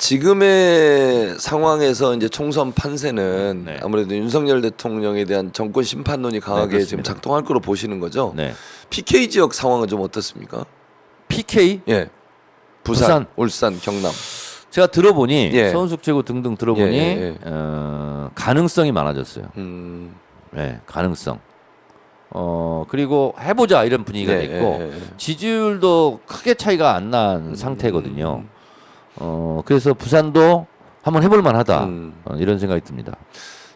지금의 상황에서 이제 총선 판세는 네. 아무래도 윤석열 대통령에 대한 정권 심판론이 강하게 네, 지금 작동할 거로 보시는 거죠. 네. PK 지역 상황은 좀 어떻습니까? PK 예. 부산, 울산, 경남. 제가 들어보니 예. 서울숲지구 등등 들어보니 예. 가능성이 많아졌어요. 네, 가능성. 그리고 해보자 이런 분위기가 예, 됐고 예. 지지율도 크게 차이가 안 난 상태거든요. 그래서 부산도 한번 해볼 만하다 이런 생각이 듭니다.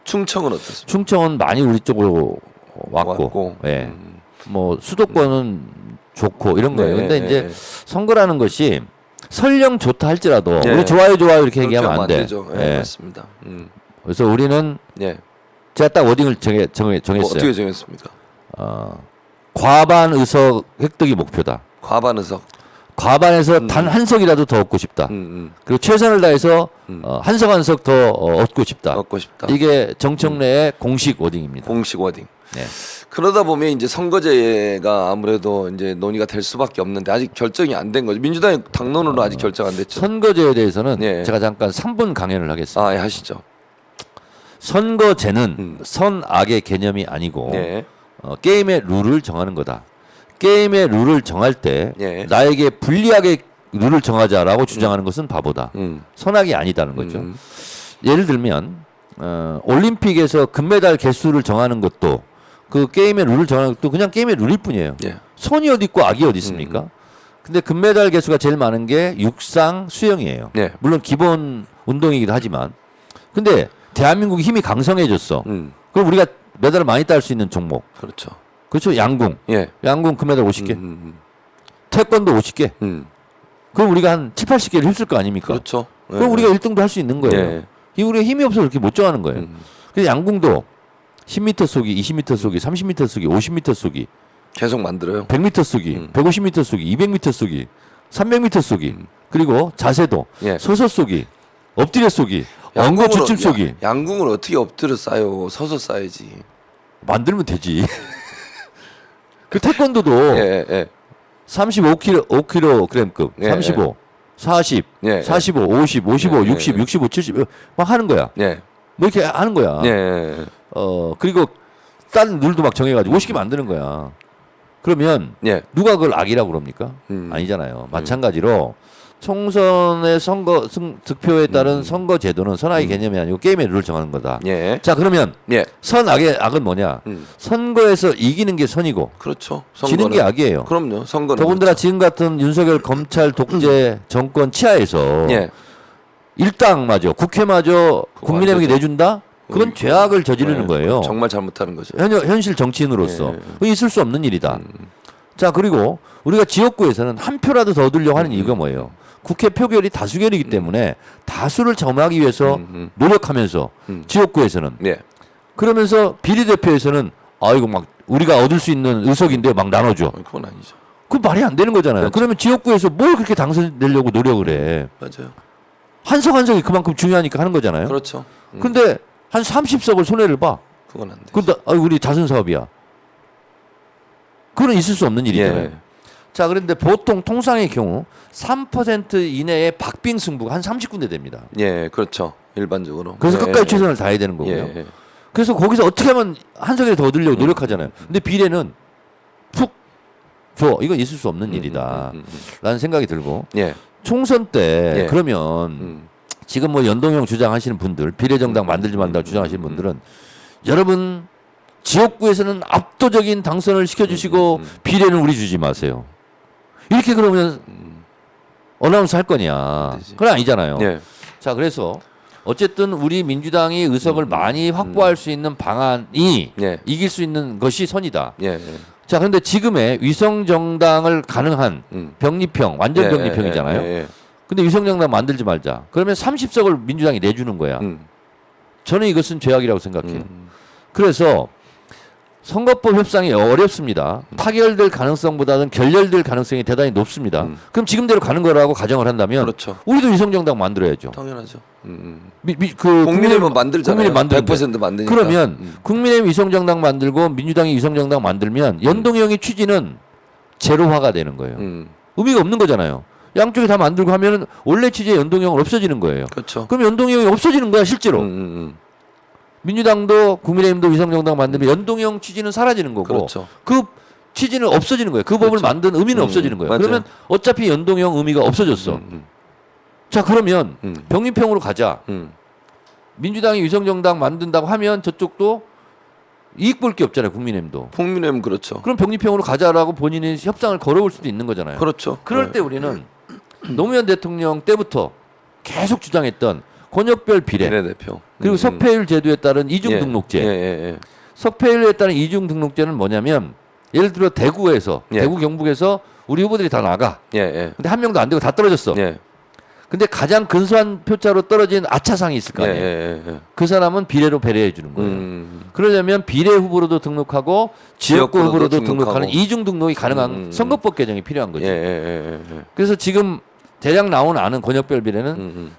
충청은 어떻습니까? 충청은 많이 우리 쪽으로 왔고, 예. 뭐 수도권은 좋고 이런 거예요. 근데 이제 선거라는 것이 설령 좋다 할지라도 예. 우리 좋아요 좋아요 이렇게 얘기하면 안 돼. 되죠. 예, 맞습니다. 그래서 우리는 예. 제가 딱 워딩을 정했어요. 어떻게 정했습니까? 과반 의석 획득이 목표다. 과반 의석. 과반에서 단 한 석이라도 더 얻고 싶다. 그리고 최선을 다해서 한 석 한 석 더 얻고 싶다. 얻고 싶다. 이게 정청래의 공식 워딩입니다. 공식 워딩. 네. 그러다 보면 이제 선거제가 아무래도 이제 논의가 될 수밖에 없는데 아직 결정이 안 된 거죠. 민주당의 당론으로 아직 결정 안 됐죠. 선거제에 대해서는 예. 제가 잠깐 3분 강연을 하겠습니다. 아, 예, 하시죠. 선거제는 선악의 개념이 아니고 예. 게임의 룰을 정하는 거다. 게임의 룰을 정할 때 예. 나에게 불리하게 룰을 정하자라고 주장하는 것은 바보다. 선악이 아니다는 거죠. 예를 들면 올림픽에서 금메달 개수를 정하는 것도 그 게임의 룰을 정하는 것도 그냥 게임의 룰일 뿐이에요. 예. 선이 어디 있고 악이 어디 있습니까? 근데 금메달 개수가 제일 많은 게 육상, 수영이에요. 예. 물론 기본 운동이기도 하지만 근데 대한민국이 힘이 강성해졌어. 그럼 우리가 메달을 많이 딸 수 있는 종목. 그렇죠. 그렇죠. 양궁. 예. 양궁 금메달 50개. 태권도 50개. 그럼 우리가 한 7, 80개를 휩쓸 거 아닙니까? 그렇죠. 예. 그럼 우리가 1등도 할 수 있는 거예요. 예. 이 우리가 힘이 없어서 그렇게 못 정하는 거예요. 그래서 양궁도 10m 쏘기, 20m 쏘기, 30m 쏘기, 50m 쏘기, 계속 만들어요. 100m 쏘기, 150m 쏘기, 200m 쏘기, 300m 쏘기, 그리고 자세도 예. 서서 쏘기, 엎드려 쏘기, 엉거 주춤 쏘기. 양궁을 어떻게 엎드려 싸요? 서서 싸야지. 만들면 되지. 그 태권도도 예, 예. 35kg급, 예, 35, 40, 예, 45, 50, 55, 예, 60, 예. 65, 70, 막 하는 거야. 예. 뭐 이렇게 하는 거야. 예. 그리고 다른 룰도 막 정해가지고 50개 만드는 거야. 그러면 예. 누가 그걸 악이라고 그럽니까? 아니잖아요. 마찬가지로 총선의 선거 득표에 따른 선거 제도는 선악의 개념이 아니고 게임의 룰을 정하는 거다. 예. 자 그러면 예. 선악의 악은 뭐냐? 선거에서 이기는 게 선이고 그렇죠. 지는 게 악이에요. 그럼요. 선거는. 더군다나 지금 같은 윤석열 검찰 독재 정권 치하에서 예. 일당마저 국회마저 국민에게 되죠. 내준다? 그건 죄악을 저지르는 예. 거예요. 정말 잘못하는 거죠. 현실 정치인으로서 예. 그건 있을 수 없는 일이다. 자 그리고 우리가 지역구에서는 한 표라도 더 얻으려고 하는 이유가 뭐예요? 국회 표결이 다수결이기 때문에 다수를 점하기 위해서 노력하면서 지역구에서는 예. 그러면서 비례대표에서는 아이고 막 우리가 얻을 수 있는 의석인데 막 나눠줘. 그건 아니죠. 그건 말이 안 되는 거잖아요. 그렇죠. 그러면 지역구에서 뭘 그렇게 당선되려고 노력을 해? 맞아요. 한 석 한 석이 그만큼 중요하니까 하는 거잖아요. 그렇죠. 근데 한 30석을 손해를 봐. 그건 안 돼. 근데 우리 자선 사업이야. 그건 있을 수 없는 일이잖아요. 예. 자, 그런데 보통 통상의 경우 3% 이내의 박빙 승부가 한 30군데 됩니다. 예, 그렇죠. 일반적으로. 그래서 예. 끝까지 최선을 다해야 되는 거고요. 예. 그래서 거기서 어떻게 하면 한 석이라도 더 얻으려고 노력하잖아요. 근데 비례는 푹 줘. 이건 있을 수 없는 일이다. 라는 생각이 들고 예. 총선 때 예. 그러면 지금 뭐 연동형 주장하시는 분들 비례정당 만들지 말자 주장하시는 분들은 여러분 지역구에서는 압도적인 당선을 시켜주시고 비례는 우리 주지 마세요. 이렇게 그러면 어나운서 할 거냐? 그건 아니잖아요. 예. 자 그래서 어쨌든 우리 민주당이 의석을 많이 확보할 수 있는 방안이 예. 이길 수 있는 것이 선이다. 예. 자 그런데 지금의 위성정당을 가능한 병립형 완전 예, 병립형이잖아요. 예. 근데 위성정당 만들지 말자. 그러면 30석을 민주당이 내주는 거야. 저는 이것은 죄악이라고 생각해요. 그래서 선거법 협상이 어렵습니다. 타결될 가능성보다는 결렬될 가능성이 대단히 높습니다. 그럼 지금대로 가는 거라고 가정을 한다면 그렇죠. 우리도 위성정당 만들어야죠. 당연하죠. 국민의힘은 만들잖아요. 국민의힘 100% 만드니까. 그러면 국민의힘 위성정당 만들고 민주당이 위성정당 만들면 연동형의 취지는 제로화가 되는 거예요. 의미가 없는 거잖아요. 양쪽에 다 만들고 하면은 원래 취지의 연동형은 없어지는 거예요. 그렇죠. 그럼 연동형이 없어지는 거야 실제로. 민주당도 국민의힘도 위성정당 만들면 연동형 취지는 사라지는 거고 그렇죠. 그 취지는 없어지는 거예요. 그 법을 그렇죠. 만든 의미는 없어지는 거예요. 맞아요. 그러면 어차피 연동형 의미가 없어졌어. 자 그러면 병립형으로 가자. 민주당이 위성정당 만든다고 하면 저쪽도 이익 볼 게 없잖아요. 국민의힘도. 국민의힘 그렇죠. 그럼 병립형으로 가자라고 본인이 협상을 걸어올 수도 있는 거잖아요. 그렇죠. 그럴 때 우리는 노무현 대통령 때부터 계속 주장했던 권역별 비례 비례대표 그리고 석패율 제도에 따른 이중 등록제. 예. 석패율에 따른 이중 등록제는 뭐냐면 예를 들어 대구에서 예. 대구 경북에서 우리 후보들이 다 나가. 예. 근데 한 명도 안 되고 다 떨어졌어. 예. 근데 가장 근소한 표차로 떨어진 아차상이 있을 거 아니에요. 예. 그 사람은 비례로 배려해 주는 거예요. 그러려면 비례 후보로도 등록하고 지역구 지역구로도 후보로도 등록하고. 등록하는 이중 등록이 가능한 선거법 개정이 필요한 거죠. 예. 그래서 지금 대략 나온 아는 권역별 비례는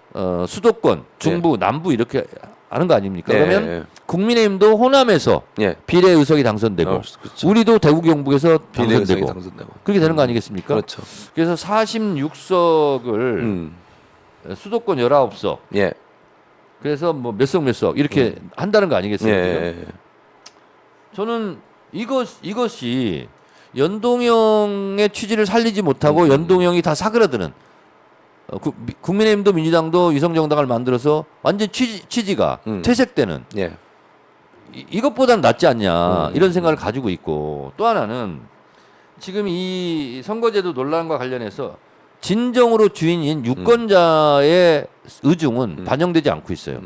수도권, 중부, 남부 이렇게 아는 거 아닙니까? 그러면 국민의힘도 호남에서 예. 비례 의석이 당선되고 그렇죠. 우리도 대구 경북에서 비례 의석이 당선되고 당선되고 그렇게 되는 거 아니겠습니까? 그렇죠. 그래서 46석을 수도권 19석 예. 그래서 뭐 몇 석 이렇게 한다는 거 아니겠습니까? 예. 저는 이것이 연동형의 취지를 살리지 못하고 연동형이 다 사그라드는 국민의힘도 민주당도 위성정당을 만들어서 완전 취지가 퇴색되는 예. 이것보다는 낫지 않냐 이런 생각을 가지고 있고 또 하나는 지금 이 선거제도 논란과 관련해서 진정으로 주인인 유권자의 의중은 반영되지 않고 있어요.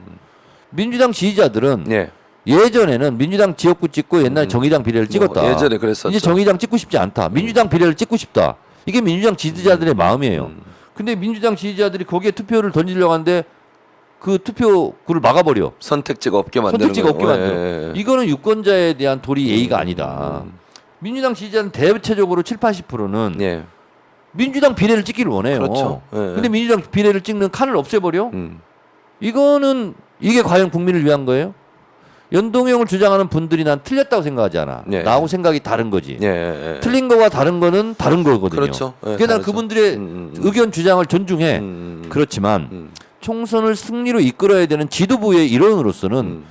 민주당 지지자들은 예. 예전에는 민주당 지역구 찍고 옛날에 정의당 비례를 찍었다. 예전에 그랬었죠. 이제 정의당 찍고 싶지 않다. 민주당 비례를 찍고 싶다. 이게 민주당 지지자들의 마음이에요. 근데 민주당 지지자들이 거기에 투표를 던지려고 하는데 그 투표구를 막아버려. 선택지가 없게 만드는 선택지가 없게 거예요. 만들어. 이거는 유권자에 대한 도리 예의가 아니다. 민주당 지지자는 대체적으로 7, 80%는 예. 민주당 비례를 찍기를 원해요. 그렇죠. 예. 근데 민주당 비례를 찍는 칸을 없애버려? 이거는 이게 과연 국민을 위한 거예요? 연동형을 주장하는 분들이 난 틀렸다고 생각하지 않아. 예. 나하고 생각이 다른 거지. 예. 틀린 거와 다른 거는 다른 거거든요. 그렇죠. 예, 그러니까 난 다르죠. 그분들의 의견 주장을 존중해. 그렇지만 총선을 승리로 이끌어야 되는 지도부의 일원으로서는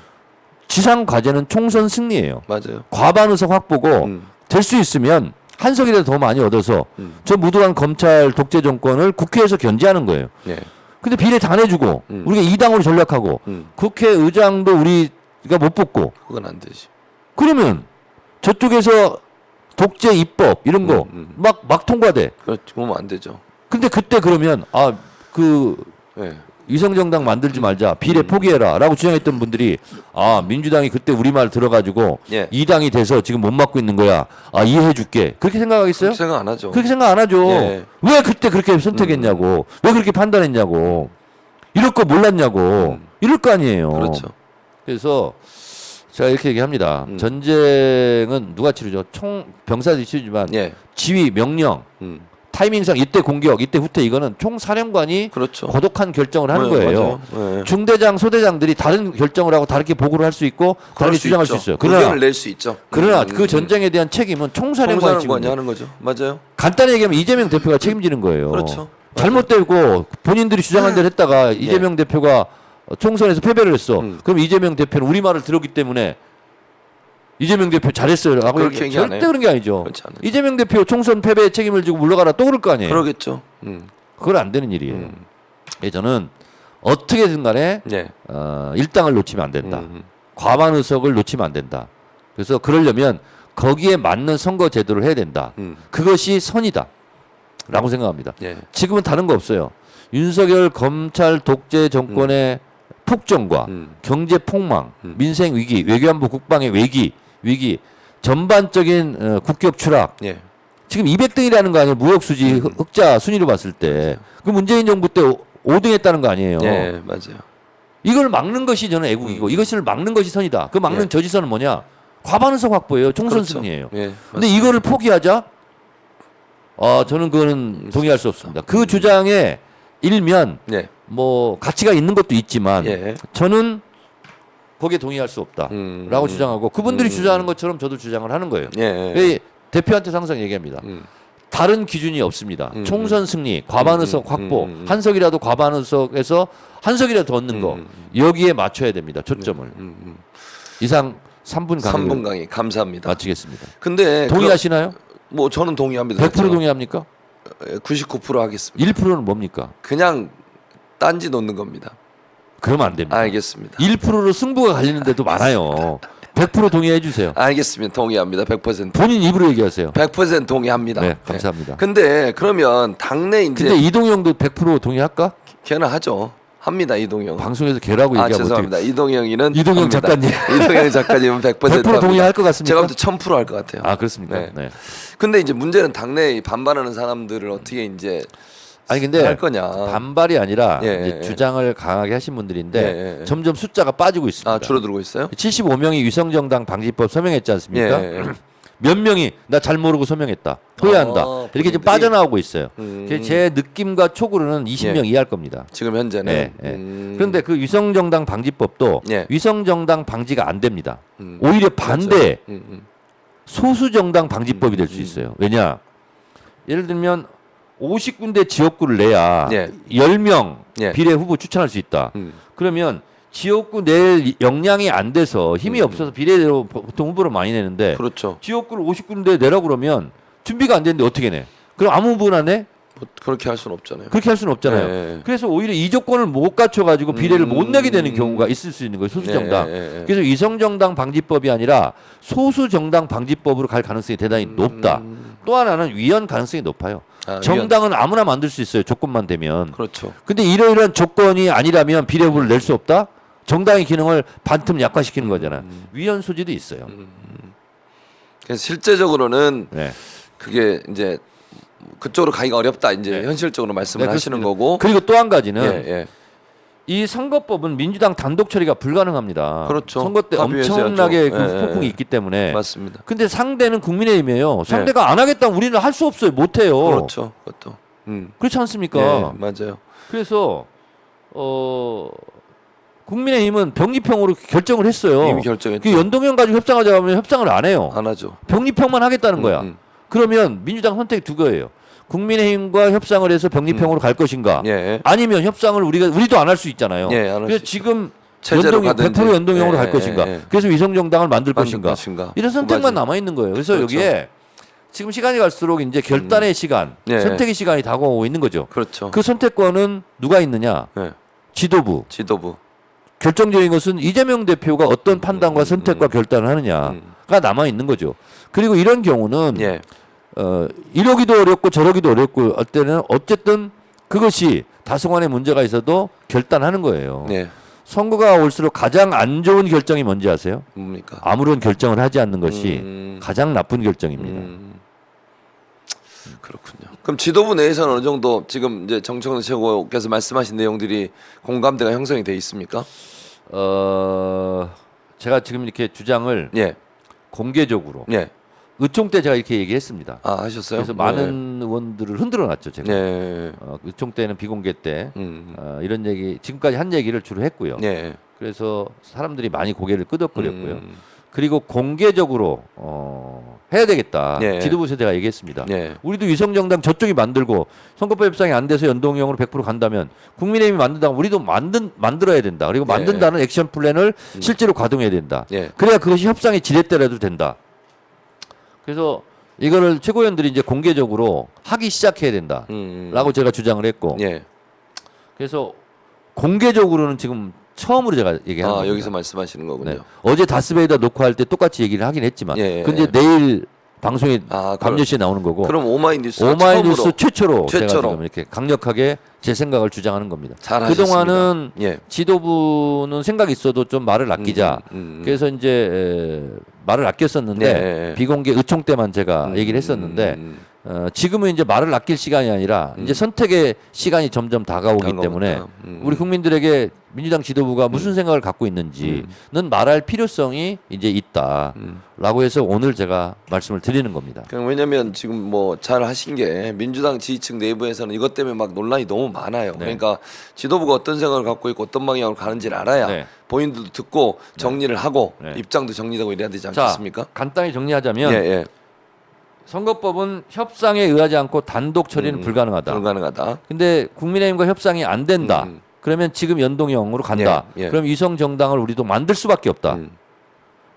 지상 과제는 총선 승리예요. 맞아요. 과반 의석 확보고 될 수 있으면 한 석이라도 더 많이 얻어서 저 무도한 검찰 독재 정권을 국회에서 견제하는 거예요. 예. 근데 비례 다 내주고 우리가 2당으로 전략하고 국회의장도 우리가 못 뽑고 그건 안 되지. 그러면 저쪽에서 독재 입법 이런 거 막 통과돼. 그렇죠. 그러면 안 되죠. 근데 그때 그러면 예. 위성정당 만들지 말자 비례 포기해라라고 주장했던 분들이 민주당이 그때 우리 말 들어가지고 예. 2당이 돼서 지금 못 맡고 있는 거야. 이해해줄게. 그렇게 생각하겠어요? 그렇게 생각 안 하죠. 그렇게 생각 안 하죠. 예. 왜 그때 그렇게 선택했냐고. 왜 그렇게 판단했냐고. 이럴 거 몰랐냐고. 이럴 거 아니에요. 그렇죠. 그래서 제가 이렇게 얘기합니다. 전쟁은 누가 치르죠? 병사들이 치르지만 예. 지휘, 명령, 타이밍상 이때 공격, 이때 후퇴 이거는 총사령관이 그렇죠. 고독한 결정을 하는 네, 거예요. 맞아요. 예. 중대장, 소대장들이 다른 결정을 하고 다르게 보고를 할 수 있고 다르게 주장할 수 있어요. 의견을 낼 수 있죠. 그러나 그 전쟁에 대한 책임은 총사령관이 총사령관이 지금 하는 거죠. 맞아요. 간단히 얘기하면 이재명 대표가 책임지는 거예요. 그렇죠. 잘못되고 본인들이 주장한 대로 했다가 이재명 대표가 총선에서 패배를 했어. 그럼 이재명 대표는 우리 말을 들었기 때문에 이재명 대표 잘했어요 라고 그렇게 얘기 안 절대 해요. 그런 게 아니죠. 그렇지 않아요. 이재명 대표 총선 패배에 책임을 지고 물러가라 또 그럴 거 아니에요. 그러겠죠. 그건 안 되는 일이에요. 그래서 저는 어떻게든 간에 예. 일당을 놓치면 안 된다. 과반 의석을 놓치면 안 된다. 그래서 그러려면 거기에 맞는 선거 제도를 해야 된다. 그것이 선이다. 라고 생각합니다. 예. 지금은 다른 거 없어요. 윤석열 검찰 독재 정권의 폭정과 경제 폭망, 민생 위기, 외교안보 국방의 위기, 전반적인 국격 추락. 예. 지금 200등이라는 거 아니에요? 무역 수지 흑자 순위로 봤을 때. 그 문재인 정부 때 5등 했다는 거 아니에요? 예, 맞아요. 이걸 막는 것이 저는 애국이고 이것을 막는 것이 선이다. 그 막는 예. 저지선은 뭐냐? 과반 의석 확보예요. 총선 그렇죠. 승리예요. 예, 근데 이거를 포기하자? 저는 그거는 동의할 수 없습니다. 그 주장에 일면 예. 뭐 가치가 있는 것도 있지만 예. 저는 거기에 동의할 수 없다라고 주장하고 그분들이 주장하는 것처럼 저도 주장을 하는 거예요. 예. 왜 대표한테 항상 얘기합니다. 다른 기준이 없습니다. 총선 승리, 과반 의석 확보, 한 석이라도 과반 의석에서 한 석이라도 더 얻는 거 여기에 맞춰야 됩니다. 초점을. 이상 3분 강의 3분 강의 감사합니다. 마치겠습니다. 근데 동의하시나요? 뭐 저는 동의합니다. 100% 동의합니까? 99% 하겠습니다. 1%는 뭡니까? 그냥 딴지 놓는 겁니다. 그러면 안 됩니다. 알겠습니다. 1%로 승부가 갈리는 데도 많아요. 100% 동의해 주세요. 알겠습니다. 동의합니다. 100%. 본인 입으로 얘기하세요. 100% 동의합니다. 네, 감사합니다. 근데 그러면 당내 이제 근데 이동영도 100% 동의할까? 걔는 하죠. 합니다. 이동영. 방송에서 걔라고 아 얘기하면 죄송합니다. 이동영이는 이동영 합니다. 작가님. 이동영 작가님은 100% 100% 동의할 것 같습니까? 제가 볼 때 1000%할 것 같아요. 아 그렇습니까? 네. 네. 근데 이제 문제는 당내에 반발하는 사람들을 어떻게 이제 아니 근데 할 거냐. 반발이 아니라 예, 이제 예. 주장을 강하게 하신 분들인데 예, 예. 점점 숫자가 빠지고 있습니다. 아 줄어들고 있어요? 75명이 위성정당 방지법 서명했지 않습니까? 예, 예. 몇 명이 나 잘 모르고 서명했다. 후회한다. 이렇게 지금 본인들이? 빠져나오고 있어요. 그래서 제 느낌과 촉으로는 20명 이하일 겁니다. 지금 현재는. 네, 네. 그런데 그 위성정당 방지법도 예. 위성정당 방지가 안 됩니다. 오히려 반대 소수정당 방지법이 될 수 있어요. 왜냐? 예를 들면 50군데 지역구를 내야 예. 10명 예. 비례 후보 추천할 수 있다. 그러면 지역구 낼 역량이 안 돼서 힘이 없어서 비례대로 보통 후보를 많이 내는데 그렇죠. 지역구를 50군데 내라고 그러면 준비가 안 되는데 어떻게 내? 그럼 아무 후보나 내? 뭐 그렇게 할 수는 없잖아요. 그렇게 할 수는 없잖아요. 예. 그래서 오히려 이 조건을 못 갖춰가지고 비례를 못 내게 되는 경우가 있을 수 있는 거예요. 소수정당. 예. 그래서 위성정당 방지법이 아니라 소수정당 방지법으로 갈 가능성이 대단히 높다. 또 하나는 위헌 가능성이 높아요. 아, 정당은 아무나 만들 수 있어요. 조건만 되면. 그렇죠. 근데 이러이러한 조건이 아니라면 비례 후보를 낼 수 없다? 정당의 기능을 반틈 약화시키는 거잖아요. 위헌 소지도 있어요. 그래서 실제적으로는 네. 그게 이제 그쪽으로 가기가 어렵다. 이제 네. 현실적으로 말씀을 네, 하시는 그렇습니다. 거고. 그리고 또 한 가지는 예. 이 선거법은 민주당 단독 처리가 불가능합니다. 그렇죠. 선거 때 합의해서 엄청나게 해야죠. 그 예, 폭풍이 예. 있기 때문에. 맞습니다. 근데 상대는 국민의힘이에요. 상대가 안 하겠다면 우리는 할 수 없어요. 못 해요. 그렇죠. 그것도. 그렇지 않습니까? 예, 맞아요. 그래서 국민의힘은 병립형으로 결정을 했어요. 이미 결정했죠. 그 연동형 가지고 협상하자 하면 협상을 안 해요. 안 하죠. 병립형만 하겠다는 거야. 그러면 민주당 선택이 두 거예요. 국민의힘과 협상을 해서 병립형으로 갈 것인가? 예. 아니면 협상을 우리도 안 할 수 있잖아요. 예, 안할 그래서 수 지금 체제로 연동형, 가든지. 100% 연동형으로 예, 갈 것인가? 예. 그래서 위성정당을 만들 만들 것인가? 것인가. 이런 두 선택만 가지. 남아 있는 거예요. 그래서 그렇죠. 여기에 지금 시간이 갈수록 이제 결단의 시간, 예. 선택의 시간이 다가오고 있는 거죠. 그렇죠. 그 선택권은 누가 있느냐? 예. 지도부. 지도부. 결정적인 것은 이재명 대표가 어떤 판단과 선택과 결단을 하느냐가 남아 있는 거죠. 그리고 이런 경우는 예. 이러기도 어렵고 저러기도 어렵고 할 때는 어쨌든 그것이 다소간의 문제가 있어도 결단하는 거예요. 네. 선거가 올수록 가장 안 좋은 결정이 뭔지 아세요? 뭡니까? 아무런 결정을 하지 않는 것이 가장 나쁜 결정입니다. 그렇군요. 그럼 지도부 내에서는 어느 정도 지금 이제 정청래 최고께서 말씀하신 내용들이 공감대가 형성이 돼 있습니까? 제가 지금 이렇게 주장을 예. 공개적으로 예. 의총 때 제가 이렇게 얘기했습니다. 아, 하셨어요? 그래서 많은 의원들을 흔들어 놨죠, 제가. 예. 의총 때는 비공개 때 이런 얘기 지금까지 한 얘기를 주로 했고요. 예. 그래서 사람들이 많이 고개를 끄덕거렸고요. 그리고 공개적으로 해야 되겠다. 예. 지도부에서 제가 얘기했습니다. 예. 우리도 위성정당 저쪽이 만들고 선거법 협상이 안 돼서 연동형으로 100% 간다면 국민의힘이 만든다면 우리도 만들어야 된다. 그리고 예. 만든다는 액션 플랜을 실제로 가동해야 된다. 예. 그래야 그것이 협상의 지렛대라도 된다. 그래서 이거를 최고위원들이 이제 공개적으로 하기 시작해야 된다라고 제가 주장을 했고, 예. 그래서 공개적으로는 지금 처음으로 제가 얘기하는 겁니다. 여기서 말씀하시는 거군요. 네. 어제 다스베이다 녹화할 때 똑같이 얘기를 하긴 했지만, 예. 근데 내일 방송에 아, 밤10시에 나오는 거고, 그럼 오마이뉴스 오마이뉴스 최초로 제가 최초로. 지금 이렇게 강력하게 제 생각을 주장하는 겁니다. 잘하셨습니다. 그동안은 예. 지도부는 생각이 있어도 좀 말을 아끼자. 그래서 이제 말을 아꼈었는데 네. 비공개 의총 때만 제가 얘기를 했었는데 지금은 이제 말을 아낄 시간이 아니라 이제 선택의 시간이 점점 다가오기 때문에 우리 국민들에게 민주당 지도부가 무슨 생각을 갖고 있는지는 말할 필요성이 이제 있다라고 해서 오늘 제가 말씀을 드리는 겁니다. 그냥 왜냐면 지금 뭐 잘 하신 게 민주당 지지층 내부에서는 이것 때문에 막 논란이 너무 많아요. 네. 그러니까 지도부가 어떤 생각을 갖고 있고 어떤 방향으로 가는지를 알아야 네. 본인들도 듣고 정리를 하고 네. 입장도 정리되고 이래야 되지 자, 않겠습니까? 간단히 정리하자면 예, 예. 선거법은 협상에 의하지 않고 단독 처리는 불가능하다. 불가능하다. 근데 국민의힘과 협상이 안 된다. 그러면 지금 연동형으로 간다. 예, 예. 그럼 위성 정당을 우리도 만들 수밖에 없다. 음.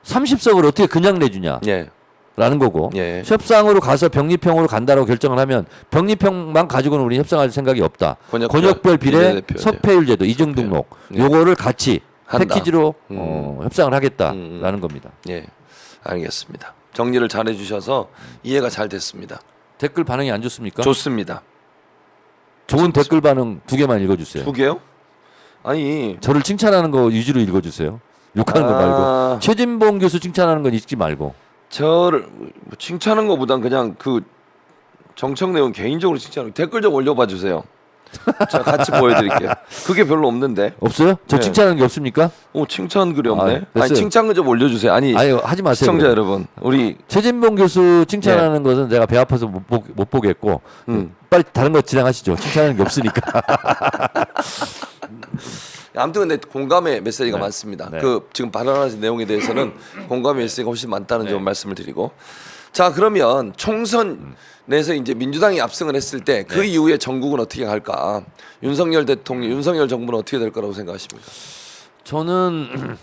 30석을 어떻게 그냥 내주냐? 예. 라는 거고 예. 협상으로 가서 병립형으로 간다라고 결정을 하면 병립형만 가지고는 우리 협상할 생각이 없다. 권역별 비례 비례대표, 서패율 제도 이중 등록 예. 요거를 같이 한다. 패키지로 협상을 하겠다라는 겁니다. 예. 알겠습니다. 정리를 잘 해주셔서 이해가 잘 됐습니다. 댓글 반응이 안 좋습니까? 좋습니다. 좋은 댓글 반응 2개만 읽어주세요. 2개요? 아니 저를 칭찬하는 거 위주로 읽어주세요. 욕하는 거 말고 최진봉 교수 칭찬하는 건 읽지 말고. 저를 뭐 칭찬하는 것보단 그냥 그 정책 내용 개인적으로 칭찬하고 댓글 좀 올려봐 주세요. 제가 같이 보여드릴게요. 그게 별로 없는데. 없어요? 저 네. 칭찬하는 게 없습니까? 오 칭찬 글이 없네. 아, 아니 됐어요. 칭찬 글 좀 올려주세요. 아니 하지 마세요. 시청자 그럼. 여러분, 우리 최진봉 교수 칭찬하는 것은 내가 배 아파서 못 보겠고 빨리 다른 거 진행하시죠. 칭찬하는 게 없으니까. 아무튼 근데 공감의 메시지가 네. 많습니다. 네. 그 지금 발언하신 내용에 대해서는 공감의 메시지가 훨씬 많다는 점 말씀을 드리고, 자 그러면 총선 내에서 이제 민주당이 압승을 했을 때 그 이후에 전국은 어떻게 갈까? 윤석열 대통령, 윤석열 정부는 어떻게 될 거라고 생각하십니까? 저는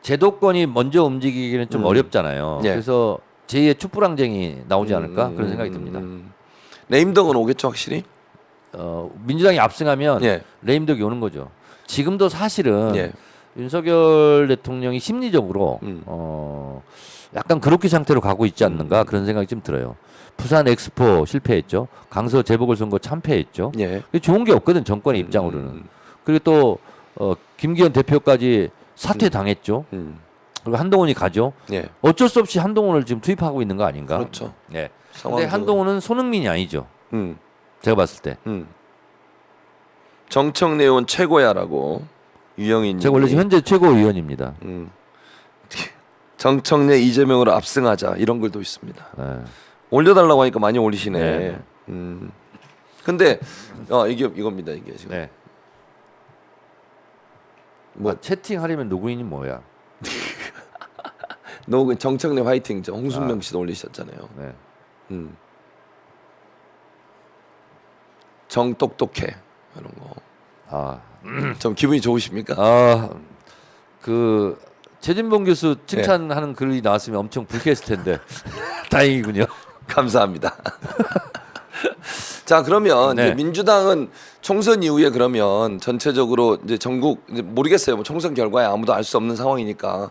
제도권이 먼저 움직이기는 좀 어렵잖아요. 예. 그래서 제2의 촛불항쟁이 나오지 않을까 그런 생각이 듭니다. 레임덕은 오겠죠 확실히? 민주당이 압승하면 예. 레임덕이 오는 거죠. 지금도 사실은 예. 윤석열 대통령이 심리적으로 약간 그렇게 상태로 가고 있지 않는가 그런 생각이 좀 들어요. 부산 엑스포 실패했죠. 강서 재보궐선거 참패했죠. 예. 그게 좋은 게 없거든 정권의 입장으로는. 그리고 또 김기현 대표까지 사퇴 당했죠. 그리고 한동훈이 가죠. 예. 어쩔 수 없이 한동훈을 지금 투입하고 있는 거 아닌가? 그렇죠. 네. 상황도- 근데 한동훈은 손흥민이 아니죠. 음. 제가 봤을 때. 정청래원 최고야라고 유영인. 제가 원래 지금 현재 최고위원입니다. 정청래 이재명으로 압승하자 이런 글도 있습니다. 네. 올려달라고 하니까 많이 올리시네. 네. 근데 이게 이겁니다 이게 지금. 네. 뭐 채팅하려면 누구인이 뭐야? 너 정청래 화이팅 저 홍순명 씨도 올리셨잖아요. 네. 정똑똑해 이런 거. 아, 좀 기분이 좋으십니까? 그 최진봉 교수 칭찬하는 글이 나왔으면 엄청 불쾌했을 텐데 다행이군요. 감사합니다. 자 그러면 네. 이제 민주당은 총선 이후에 그러면 전체적으로 이제 전국 이제 모르겠어요. 뭐 총선 결과에 아무도 알 수 없는 상황이니까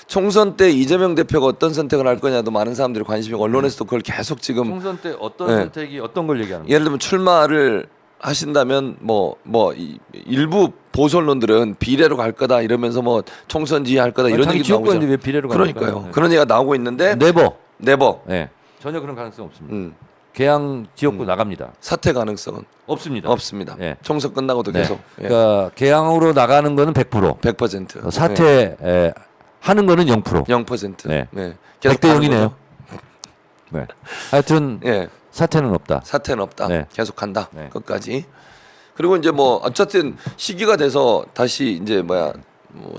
총선 때 이재명 대표가 어떤 선택을 할 거냐도 많은 사람들이 관심이 있고 언론에서도 그걸 계속 지금 총선 때 어떤 네. 선택이 어떤 걸 얘기하는 거예요? 예를 들면 출마를 하신다면 일부 보수 언론들은 비례로 갈 거다 이러면서 뭐 총선 지휘할 거다 이런 자기 얘기도 나오죠. 지역구인데 왜 비례로 가는 그러니까요. 거예요? 그런 얘기가 나오고 있는데 네버. 네버 네. 전혀 그런 가능성 없습니다. 음, 개항 지역구 나갑니다. 사퇴 가능성은 없습니다. 없습니다. 네. 총선 끝나고도 네. 계속 그러니까 개항으로 나가는 거는 100%. 100%. 사퇴 하는 거는 0%. 0%. 네. 계속 100대 가는 0이네요. 거죠. 네. 하여튼 예. 사퇴는 없다. 사퇴는 없다. 네. 계속 간다. 네. 끝까지. 그리고 이제 뭐 어쨌든 시기가 돼서 다시 이제 뭐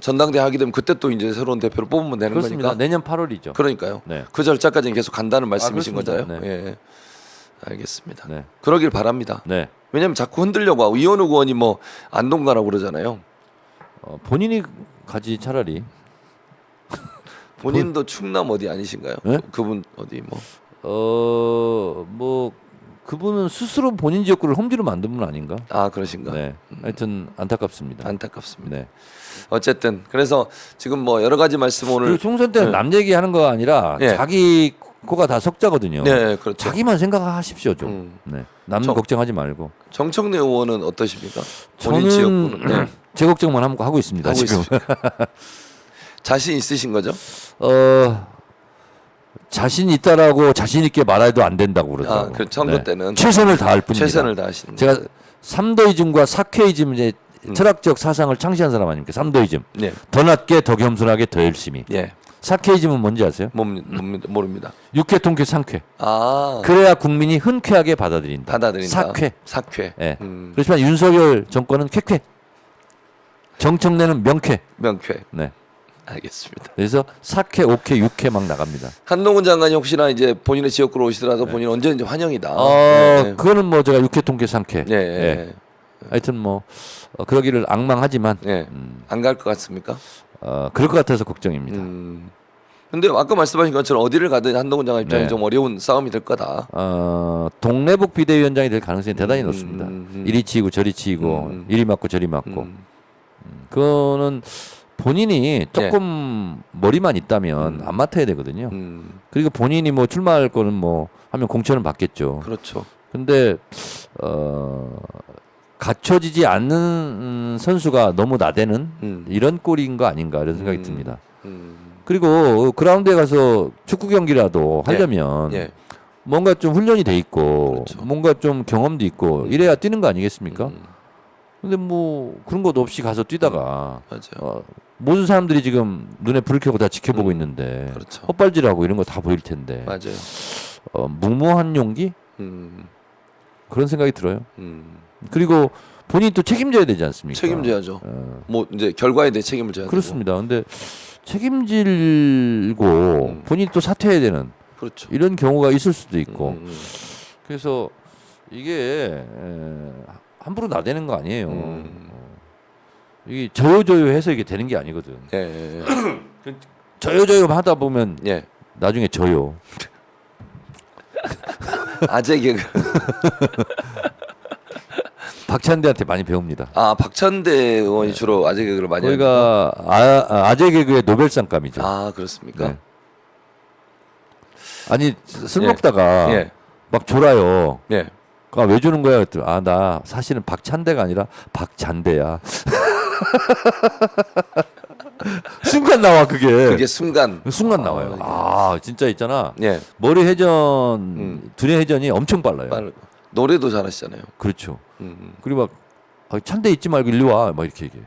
전당대회 하게 되면 그때 또 이제 새로운 대표를 뽑으면 되는 그렇습니다. 거니까. 내년 8월이죠. 그러니까요. 네. 그 절차까지는 계속 간다는 말씀이신 그렇습니다. 거죠. 네. 예. 알겠습니다. 네. 그러길 바랍니다. 네. 왜냐면 자꾸 흔들려고 하고 이현우 의원이 뭐 안동가라고 그러잖아요. 본인이 가지 차라리. 본인도 충남 어디 아니신가요? 네? 그분 어디 뭐 뭐 그분은 스스로 본인 지역구를 험지로 만든 분 아닌가? 그러신가? 네. 하여튼 안타깝습니다. 안타깝습니다. 네. 어쨌든 그래서 지금 뭐 여러 가지 말씀 오늘 그리고 총선 때는 남 얘기하는 거 아니라 예. 자기 코가 다 석자거든요. 네, 그렇죠. 자기만 생각하십시오 좀. 네. 남 걱정하지 말고. 정청래 의원은 어떠십니까? 저는 본인 지역구는 네. 제 걱정만 하고 있습니다. 하고 지금. 자신 있으신 거죠? 자신 있다라고 자신 있게 말해도 안 된다고 그러더라고요. 그 선거 때는 최선을 다할 뿐입니다. 최선을 다하시는. 제가 삼도이즘과 사케이즘 이제 철학적 사상을 창시한 사람 아닙니까? 삼도이즘. 예. 더 낮게, 더 겸손하게, 더 열심히. 예. 사케이즘은 뭔지 아세요? 모릅니다. 육회, 통쾌, 상쾌. 아. 그래야 국민이 흔쾌하게 받아들인다. 받아들인다. 사쾌. 사쾌. 예. 그렇지만 윤석열 정권은 쾌쾌. 정청래는 명쾌. 명쾌. 네. 알겠습니다. 그래서 4회, 5회, 6회 막 나갑니다. 한동훈 장관이 혹시나 이제 본인의 지역구로 오시더라도 본인 언제든지 환영이다. 그거는 뭐 제가 6회 통계 3회. 예. 하여튼 뭐 그러기를 악망하지만 예. 안 갈 것 같습니까? 그럴 것 같아서 걱정입니다. 근데 아까 말씀하신 것처럼 어디를 가든 한동훈 장관 입장이 네. 좀 어려운 싸움이 될 거다. 동래북 비대위원장이 될 가능성이 대단히 높습니다. 이리 치이고 저리 치이고 이리 맞고 저리 맞고. 그거는 본인이 조금 머리만 있다면 안 맡아야 되거든요. 그리고 본인이 뭐 출마할 거는 뭐 하면 공천을 받겠죠. 그렇죠. 근데 갖춰지지 않는 선수가 너무 나대는 이런 꼴인 거 아닌가 이런 생각이 듭니다. 그리고 그라운드에 가서 축구 경기라도 하려면 예. 뭔가 좀 훈련이 돼 있고 그렇죠. 뭔가 좀 경험도 있고 이래야 뛰는 거 아니겠습니까? 근데 뭐 그런 것도 없이 가서 뛰다가 맞아요. 모든 사람들이 지금 눈에 불을 켜고 다 지켜보고 있는데 그렇죠. 헛발질하고 이런 거 다 보일 텐데 맞아요. 무모한 용기 그런 생각이 들어요. 그리고 본인이 또 책임져야 되지 않습니까? 책임져야죠. 뭐 이제 결과에 대해 책임을 져야 그렇습니다. 근데 책임질고 본인이 또 사퇴해야 되는 그렇죠. 이런 경우가 있을 수도 있고 그래서 이게 함부로 나대는 거 아니에요. 이게 저요저요해서 이게 되는 게 아니거든. 예. 저요저요 하다 보면 예. 나중에 저요. 아재 개그. 박찬대한테 많이 배웁니다. 박찬대 의원이 주로 아재 개그를 많이 저희가 아재 개그의 노벨상감이죠. 그렇습니까? 네. 아니 술 먹다가 예. 막 졸아요. 예. 왜 주는 거야? 그랬더니 나 사실은 박찬대가 아니라 박잔대야. 순간 나와 그게 순간 나와요. 진짜 있잖아. 예. 머리 회전, 두뇌 회전이 엄청 빨라요. 노래도 잘하시잖아요. 그렇죠. 그리고 막 찬대 잊지 말고 일리 와. 막 이렇게 얘기해.